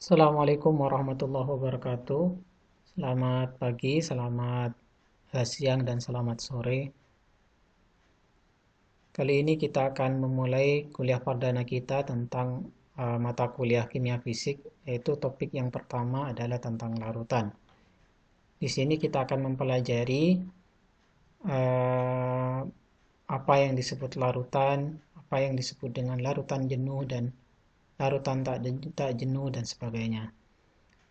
Assalamualaikum warahmatullahi wabarakatuh. Selamat pagi, selamat siang, dan selamat sore. Kali ini kita akan memulai kuliah perdana kita tentang mata kuliah kimia fisik, yaitu topik yang pertama adalah tentang larutan. Di sini kita akan mempelajari uh, apa yang disebut larutan, apa yang disebut dengan larutan jenuh dan larutan tak jenuh dan sebagainya.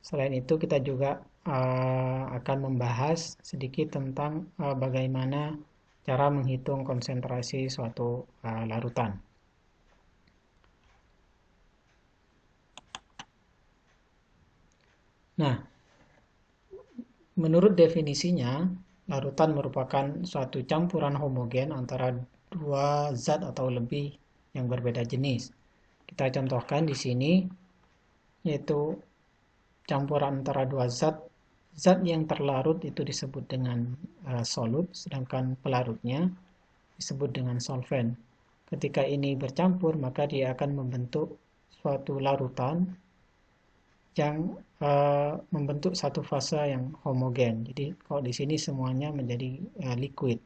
Selain itu, kita juga akan membahas sedikit tentang bagaimana cara menghitung konsentrasi suatu larutan. Nah, menurut definisinya, larutan merupakan suatu campuran homogen antara dua zat atau lebih yang berbeda jenis. Kita contohkan di sini, yaitu campuran antara dua zat. Zat yang terlarut itu disebut dengan solut, sedangkan pelarutnya disebut dengan solvent. Ketika ini bercampur, maka dia akan membentuk suatu larutan yang membentuk satu fase yang homogen. Jadi kalau di sini semuanya menjadi liquid.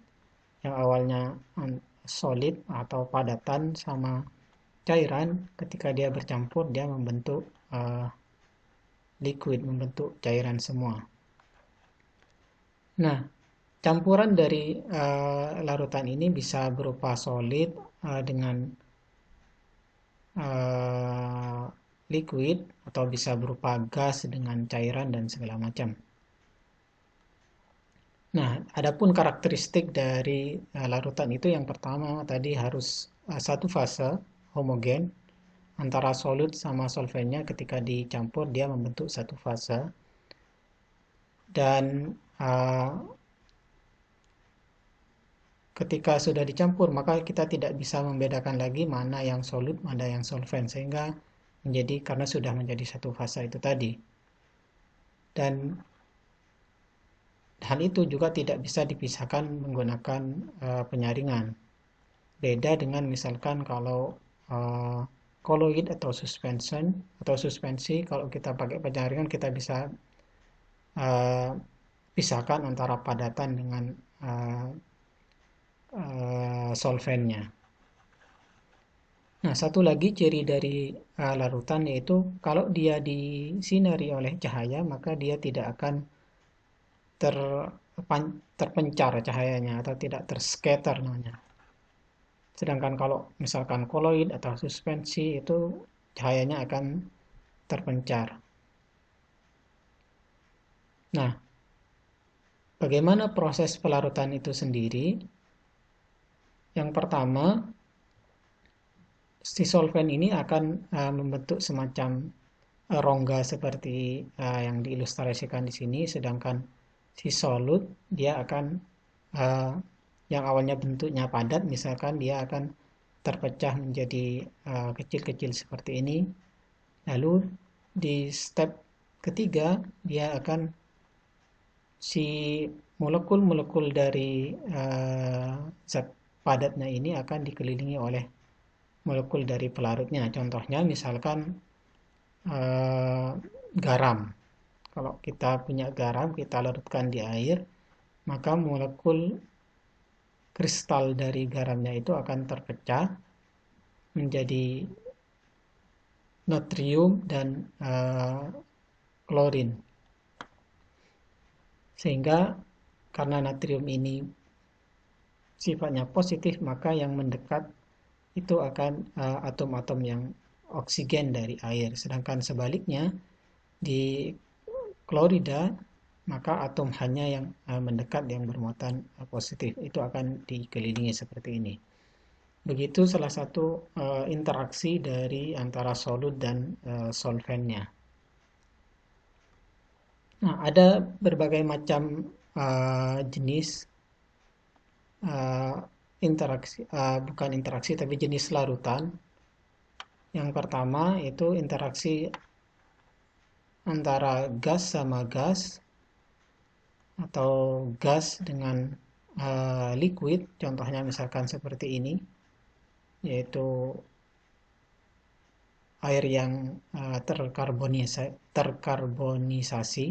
Yang awalnya solid atau padatan sama cairan, ketika dia bercampur dia membentuk liquid, membentuk cairan semua. Nah, campuran dari larutan ini bisa berupa solid dengan uh, liquid, atau bisa berupa gas dengan cairan dan segala macam. Nah, adapun karakteristik dari larutan itu, yang pertama tadi harus satu fase homogen antara solid sama solventnya. Ketika dicampur dia membentuk satu fase, dan ketika sudah dicampur maka kita tidak bisa membedakan lagi mana yang solid, mana yang solvent, sehingga menjadi, karena sudah menjadi satu fase itu tadi. Dan hal itu juga tidak bisa dipisahkan menggunakan penyaringan. Beda dengan misalkan kalau koloid atau suspension atau suspensi, kalau kita pakai penyaringan kita bisa pisahkan antara padatan dengan solventnya. Nah, satu lagi ciri dari larutan yaitu kalau dia disinari oleh cahaya, maka dia tidak akan terpencar cahayanya atau tidak terscatter namanya. Sedangkan kalau misalkan koloid atau suspensi itu cahayanya akan terpencar. Nah, bagaimana proses pelarutan itu sendiri? Yang pertama, si solvent ini akan membentuk semacam rongga seperti yang diilustrasikan di sini, sedangkan si solut dia akan yang awalnya bentuknya padat, misalkan dia akan terpecah menjadi kecil-kecil seperti ini. Lalu di step ketiga dia akan, si molekul-molekul dari zat padatnya ini akan dikelilingi oleh molekul dari pelarutnya. Contohnya misalkan garam. Kalau kita punya garam, kita larutkan di air, maka molekul kristal dari garamnya itu akan terpecah menjadi natrium dan klorin. Sehingga karena natrium ini sifatnya positif, maka yang mendekat itu akan atom-atom yang oksigen dari air. Sedangkan sebaliknya di klorida, maka atom hanya yang mendekat yang bermuatan positif. Itu akan dikelilingi seperti ini. Begitu salah satu interaksi dari antara solut dan solventnya. Nah, ada berbagai macam jenis interaksi, bukan interaksi tapi jenis larutan. Yang pertama itu interaksi antara gas sama gas, atau gas dengan liquid. Contohnya misalkan seperti ini, yaitu air yang terkarbonisasi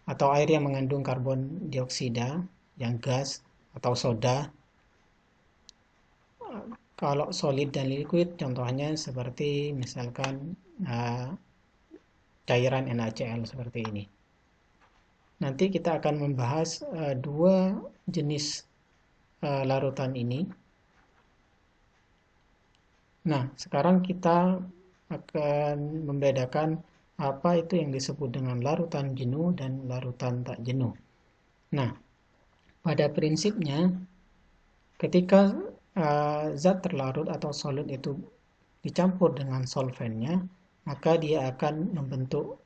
atau air yang mengandung karbon dioksida yang gas atau soda. Kalau solid dan liquid contohnya seperti misalkan cairan NaCl seperti ini. Nanti kita akan membahas dua jenis larutan ini. Nah, sekarang kita akan membedakan apa itu yang disebut dengan larutan jenuh dan larutan tak jenuh. Nah, pada prinsipnya ketika zat terlarut atau solid itu dicampur dengan solvennya, maka dia akan membentuk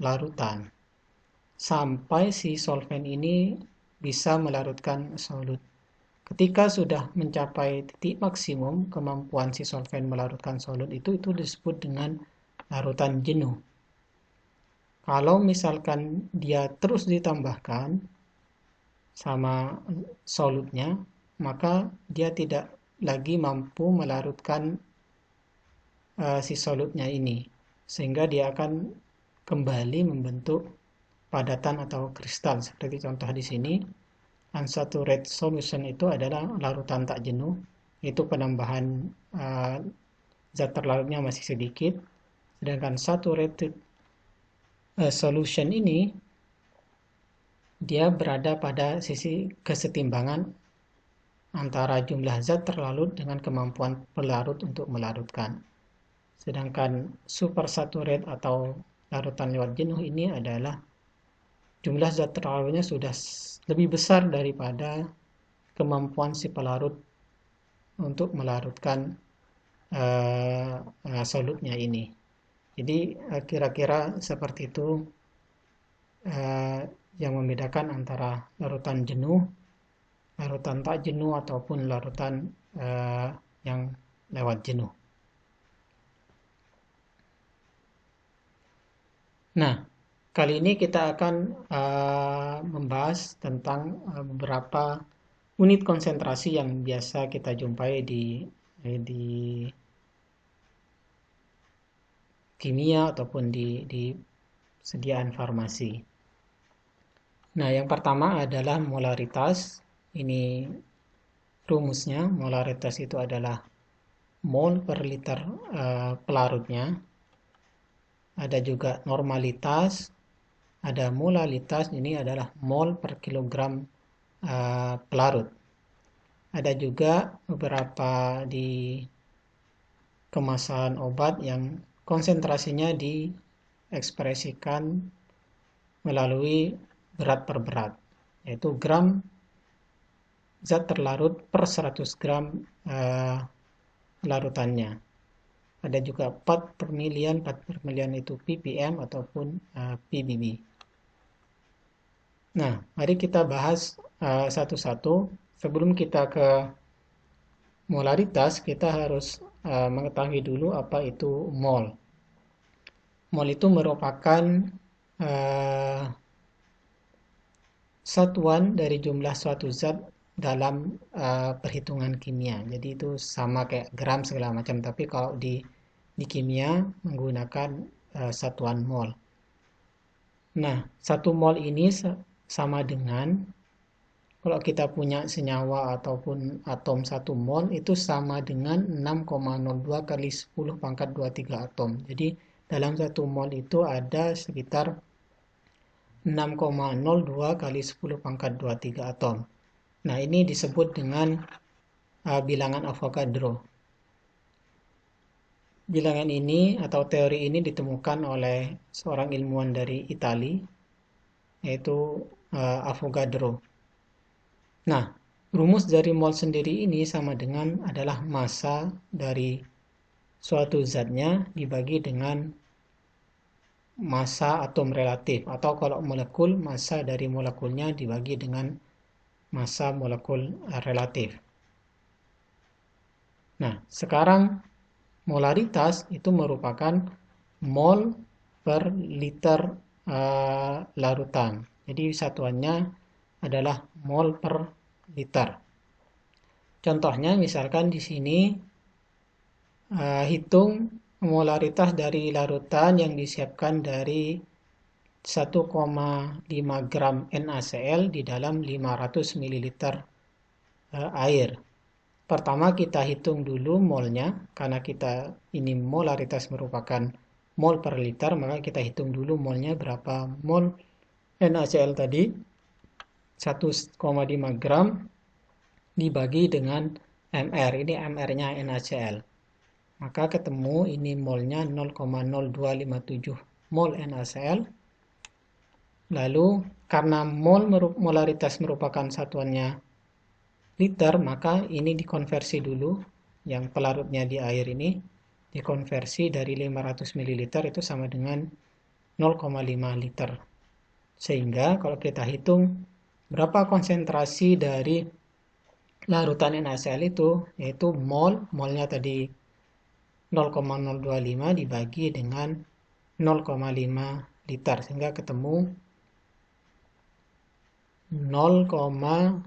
larutan sampai si solvent ini bisa melarutkan solut. Ketika sudah mencapai titik maksimum kemampuan si solvent melarutkan solut itu disebut dengan larutan jenuh. Kalau misalkan dia terus ditambahkan sama solutnya, maka dia tidak lagi mampu melarutkan si solutnya ini, sehingga dia akan kembali membentuk padatan atau kristal. Seperti contoh di sini, unsaturated solution itu adalah larutan tak jenuh, itu penambahan zat terlarutnya masih sedikit, sedangkan saturated solution ini dia berada pada sisi kesetimbangan antara jumlah zat terlarut dengan kemampuan pelarut untuk melarutkan. Sedangkan supersaturate atau larutan lewat jenuh ini adalah jumlah zat terlarutnya sudah lebih besar daripada kemampuan si pelarut untuk melarutkan solutnya ini. Jadi kira-kira seperti itu yang membedakan antara larutan jenuh, larutan tak jenuh, ataupun larutan yang lewat jenuh. Nah, kali ini kita akan membahas tentang beberapa unit konsentrasi yang biasa kita jumpai di kimia ataupun di sediaan farmasi. Nah, yang pertama adalah molaritas. Ini rumusnya. Molaritas itu adalah mol per liter pelarutnya. Ada juga normalitas, ada molalitas, ini adalah mol per kilogram pelarut. Ada juga beberapa di kemasan obat yang konsentrasinya diekspresikan melalui berat per berat, yaitu gram zat terlarut per 100 gram larutannya. Ada juga part per million itu ppm ataupun ppb. Nah, mari kita bahas satu-satu. Sebelum kita ke molaritas, kita harus mengetahui dulu apa itu mol. Mol itu merupakan satuan dari jumlah suatu zat dalam perhitungan kimia. Jadi itu sama kayak gram segala macam, tapi kalau di kimia menggunakan satuan mol. Nah, 1 mol ini sama dengan kalau kita punya senyawa ataupun atom 1 mol itu sama dengan 6,02 kali 10 pangkat 23 atom. Jadi dalam 1 mol itu ada sekitar 6,02 kali 10 pangkat 23 atom. Nah, ini disebut dengan bilangan Avogadro. Bilangan ini atau teori ini ditemukan oleh seorang ilmuwan dari Italia, yaitu Avogadro. Nah, rumus dari mol sendiri ini sama dengan adalah massa dari suatu zatnya dibagi dengan massa atom relatif, atau kalau molekul, massa dari molekulnya dibagi dengan massa molekul relatif. Nah, sekarang molaritas itu merupakan mol per liter larutan. Jadi satuannya adalah mol per liter. Contohnya misalkan di sini hitung molaritas dari larutan yang disiapkan dari 1,5 gram NaCl di dalam 500 ml air. Pertama kita hitung dulu molnya, karena kita ini molaritas merupakan mol per liter, maka kita hitung dulu molnya berapa mol NaCl tadi. 1,5 gram dibagi dengan mR, ini mR-nya NaCl. Maka ketemu ini molnya 0,0257 mol NaCl. Lalu karena molaritas merupakan satuannya liter, maka ini dikonversi dulu, yang pelarutnya di air ini dikonversi dari 500 ml itu sama dengan 0,5 liter. Sehingga kalau kita hitung berapa konsentrasi dari larutan NaCl itu, yaitu molnya tadi 0,025 dibagi dengan 0,5 liter, sehingga ketemu 0,051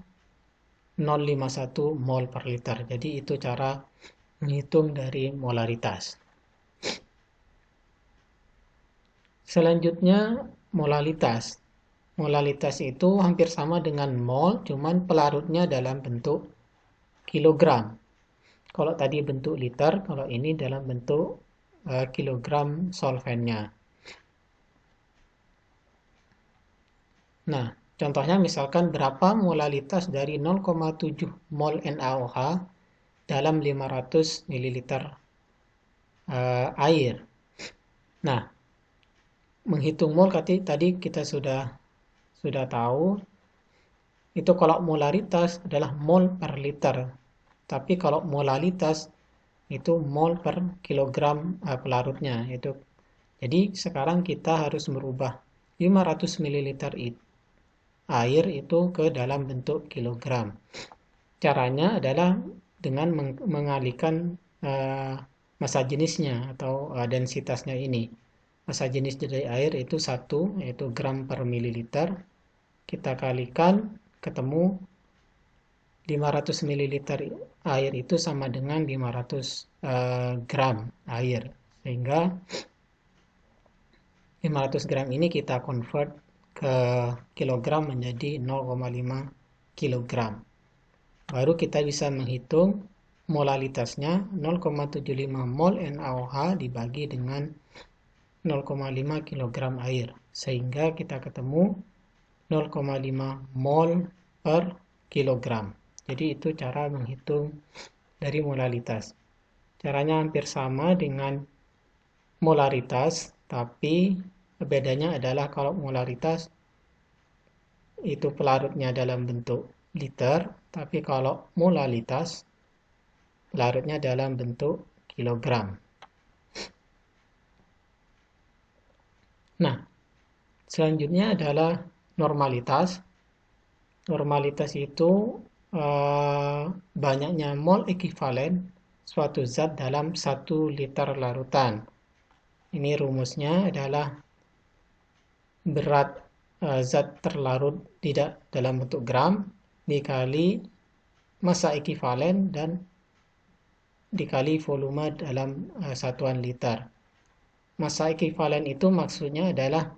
mol per liter. Jadi itu cara menghitung dari molaritas. Selanjutnya molalitas. Molalitas itu hampir sama dengan mol, cuman pelarutnya dalam bentuk kilogram. Kalau tadi bentuk liter, kalau ini dalam bentuk kilogram solvennya. Nah, contohnya misalkan berapa molalitas dari 0,7 mol NaOH dalam 500 ml air. Nah, menghitung mol tadi kita sudah tahu, itu kalau molaritas adalah mol per liter. Tapi kalau molalitas itu mol per kilogram pelarutnya. Jadi sekarang kita harus merubah 500 ml air itu ke dalam bentuk kilogram. Caranya adalah dengan mengalihkan massa jenisnya atau densitasnya ini. Massa jenis dari air itu 1, yaitu gram per mililiter. Kita kalikan, ketemu 500 ml air itu sama dengan 500 gram air. Sehingga 500 gram ini kita convert ke kilogram menjadi 0,5 kilogram. Baru kita bisa menghitung molalitasnya 0,75 mol NaOH dibagi dengan 0,5 kilogram air. Sehingga kita ketemu 0,5 mol per kilogram. Jadi itu cara menghitung dari molalitas. Caranya hampir sama dengan molaritas, tapi bedanya adalah kalau molaritas itu pelarutnya dalam bentuk liter, tapi kalau molalitas pelarutnya dalam bentuk kilogram. Nah, selanjutnya adalah normalitas. Normalitas itu banyaknya mol ekivalen suatu zat dalam 1 liter larutan. Ini rumusnya adalah berat zat terlarut tidak dalam bentuk gram dikali massa ekivalen dan dikali volume dalam satuan liter. Massa ekivalen itu maksudnya adalah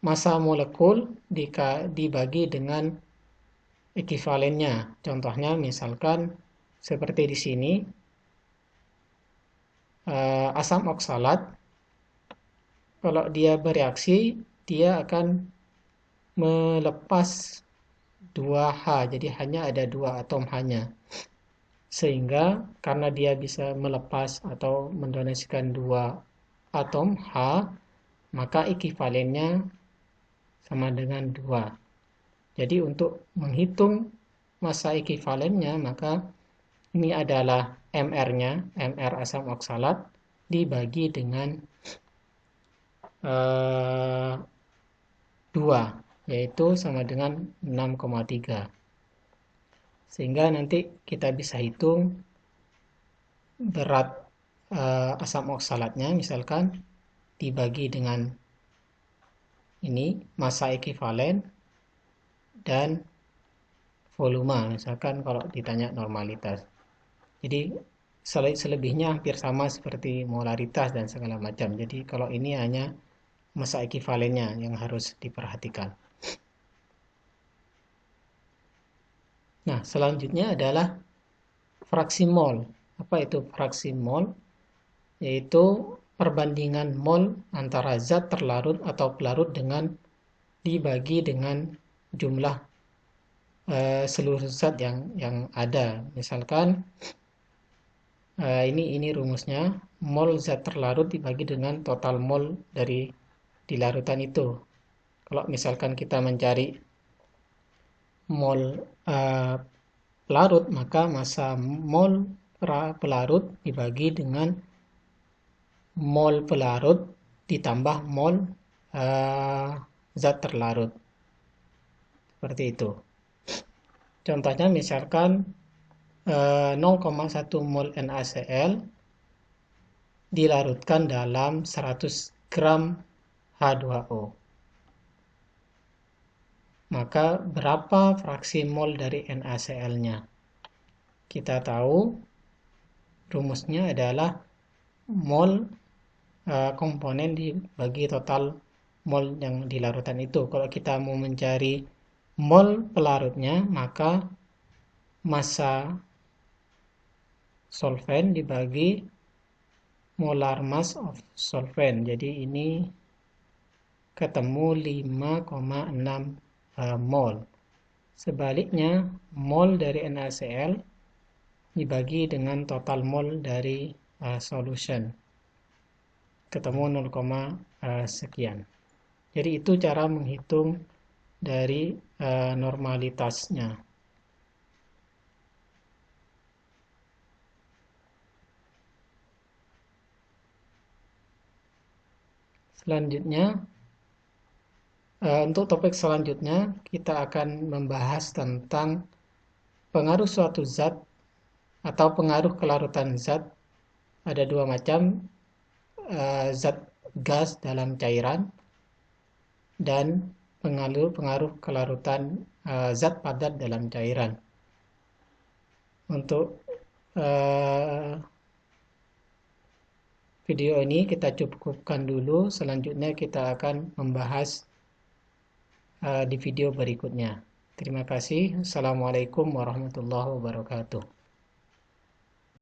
massa molekul dibagi dengan ekivalennya. Contohnya misalkan seperti di sini, asam oksalat, kalau dia bereaksi, dia akan melepas 2H, jadi hanya ada 2 atom H-nya. Sehingga karena dia bisa melepas atau mendonasikan 2 atom H, maka ekivalennya sama dengan 2. Jadi untuk menghitung massa ekivalennya, maka ini adalah MR-nya, MR asam oksalat, dibagi dengan 2, yaitu sama dengan 6,3. Sehingga nanti kita bisa hitung berat asam oksalatnya, misalkan dibagi dengan ini, massa ekivalen, dan volume, misalkan kalau ditanya normalitas. Jadi selebihnya hampir sama seperti molaritas dan segala macam. Jadi kalau ini hanya massa ekivalennya yang harus diperhatikan. Nah, selanjutnya adalah fraksi mol. Apa itu fraksi mol? Yaitu perbandingan mol antara zat terlarut atau pelarut dengan dibagi dengan jumlah seluruh zat yang ada. Misalkan ini rumusnya, mol zat terlarut dibagi dengan total mol dari di larutan itu. Kalau misalkan kita mencari mol pelarut, maka massa mol pelarut dibagi dengan mol pelarut ditambah mol zat terlarut. Seperti itu. Contohnya misalkan 0,1 mol NaCl dilarutkan dalam 100 gram H2O. Maka berapa fraksi mol dari NaCl-nya? Kita tahu rumusnya adalah mol komponen dibagi total mol yang di larutan itu. Kalau kita mau mencari mol pelarutnya, maka massa solvent dibagi molar mass of solvent. Jadi ini ketemu 5,6 mol. Sebaliknya, mol dari NaCl dibagi dengan total mol dari solution. Ketemu 0, sekian. Jadi itu cara menghitung dari normalitasnya. Selanjutnya, untuk topik selanjutnya, kita akan membahas tentang pengaruh suatu zat atau pengaruh kelarutan zat. Ada dua macam, zat gas dalam cairan dan pengaruh kelarutan zat padat dalam cairan. Untuk video ini kita cukupkan dulu, selanjutnya kita akan membahas di video berikutnya. Terima kasih. Assalamualaikum warahmatullahi wabarakatuh.